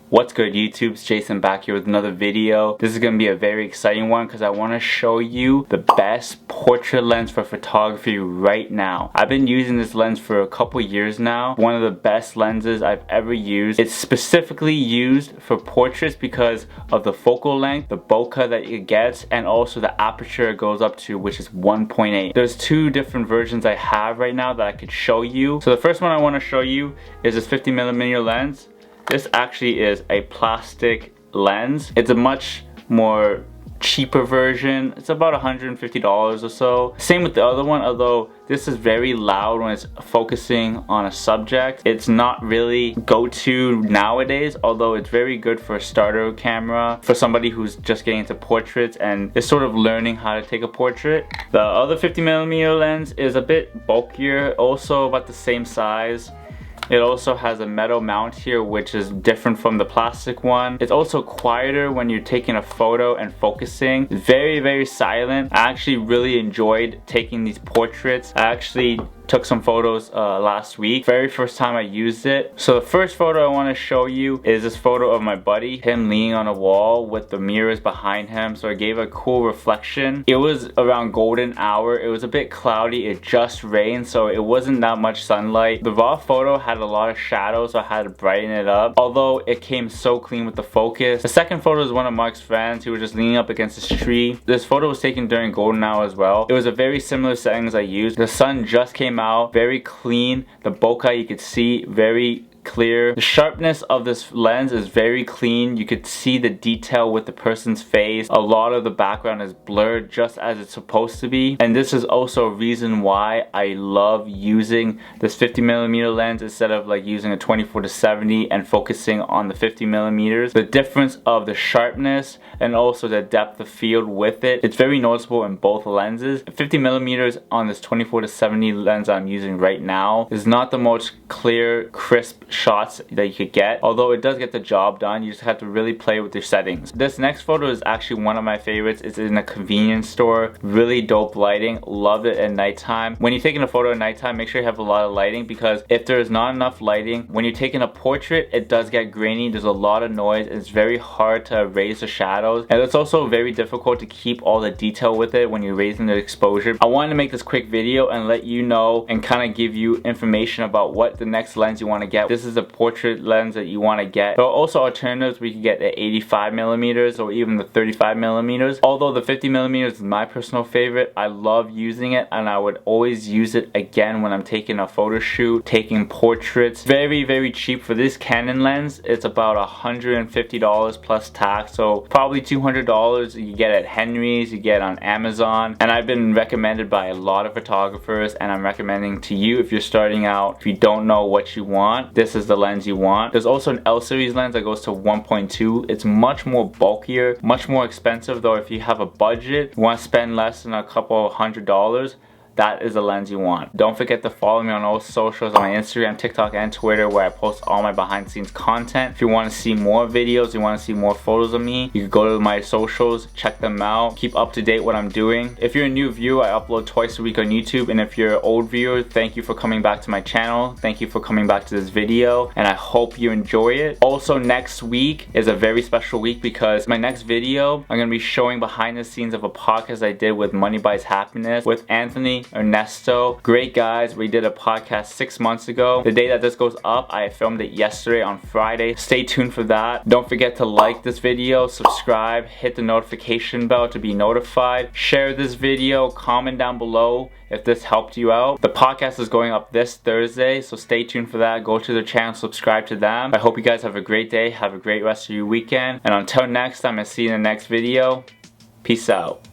What's good YouTube? It's Jason back here with another video. This is going to be a very exciting one because I want to show you the best portrait lens for photography right now. I've been using this lens for a couple years now. One of the best lenses I've ever used. It's specifically used for portraits because of the focal length, the bokeh that it gets, and also the aperture it goes up to, which is 1.8. There's two different versions I have right now that I could show you. So the first one I want to show you is this 50mm lens. This actually is a plastic lens. It's a much more cheaper version. It's about $150 or so. Same with the other one, although this is very loud when it's focusing on a subject. It's not really go-to nowadays, although it's very good for a starter camera for somebody who's just getting into portraits and is sort of learning how to take a portrait. The other 50mm lens is a bit bulkier, also about the same size. It also has a metal mount here, which is different from the plastic one. It's also quieter when you're taking a photo and focusing. Very, very silent. I actually really enjoyed taking these portraits. I actually took some photos last week. Very first time I used it. So the first photo I want to show you is this photo of my buddy, him leaning on a wall with the mirrors behind him, so it gave a cool reflection. It was around golden hour. It was a bit cloudy. It just rained, so it wasn't that much sunlight. The raw photo had a lot of shadows, so I had to brighten it up, although it came so clean with the focus. The second photo is one of Mark's friends. He was just leaning up against this tree. This photo was taken during golden hour as well. It was a very similar settings I used. The sun just came out, very clean. The bokeh you could see very clear. The sharpness of this lens is very clean. You could see the detail with the person's face. A lot of the background is blurred just as it's supposed to be. And this is also a reason why I love using this 50mm lens instead of like using a 24-70 and focusing on the 50mm. The difference of the sharpness and also the depth of field with it, it's very noticeable in both lenses. 50mm on this 24-70 lens I'm using right now is not the most clear, crisp shots that you could get, although it does get the job done. You just have to really play with your settings. This next photo is actually one of my favorites. It's in a convenience store. Really dope lighting. Love it at nighttime. When you're taking a photo at nighttime, make sure you have a lot of lighting, because if there's not enough lighting, when you're taking a portrait, it does get grainy. There's a lot of noise. It's very hard to erase the shadows, and it's also very difficult to keep all the detail with it when you're raising the exposure. I wanted to make this quick video and let you know and kind of give you information about what the next lens you want to get. This is a portrait lens that you want to get. There are also alternatives. We could get the 85mm or even the 35mm. Although the 50mm is my personal favorite. I love using it, and I would always use it again when I'm taking a photo shoot, taking portraits. Very, very cheap for this Canon lens. It's about $150 plus tax, so probably $200 you get at Henry's, you get on Amazon. And I've been recommended by a lot of photographers, and I'm recommending to you if you're starting out, if you don't know what you want, this is the lens you want. There's also an L series lens that goes to 1.2. It's much more bulkier, much more expensive, though. If you have a budget, you want to spend less than a couple $100, that is the lens you want. Don't forget to follow me on all socials, on my Instagram, TikTok, and Twitter, where I post all my behind the scenes content. If you want to see more videos, you want to see more photos of me, you can go to my socials, check them out, keep up to date what I'm doing. If you're a new viewer, I upload twice a week on YouTube, and if you're an old viewer, thank you for coming back to my channel. Thank you for coming back to this video, and I hope you enjoy it. Also, next week is a very special week because my next video, I'm going to be showing behind the scenes of a podcast I did with Money Buys Happiness with Anthony, Ernesto. Great guys. We did a podcast 6 months ago. The day that this goes up, I filmed it yesterday on Friday. Stay tuned for that. Don't forget to like this video, subscribe, hit the notification bell to be notified. Share this video, comment down below if this helped you out. The podcast is going up this Thursday, so stay tuned for that. Go to their channel, subscribe to them. I hope you guys have a great day, have a great rest of your weekend, and until next time, I'll see you in the next video. Peace out.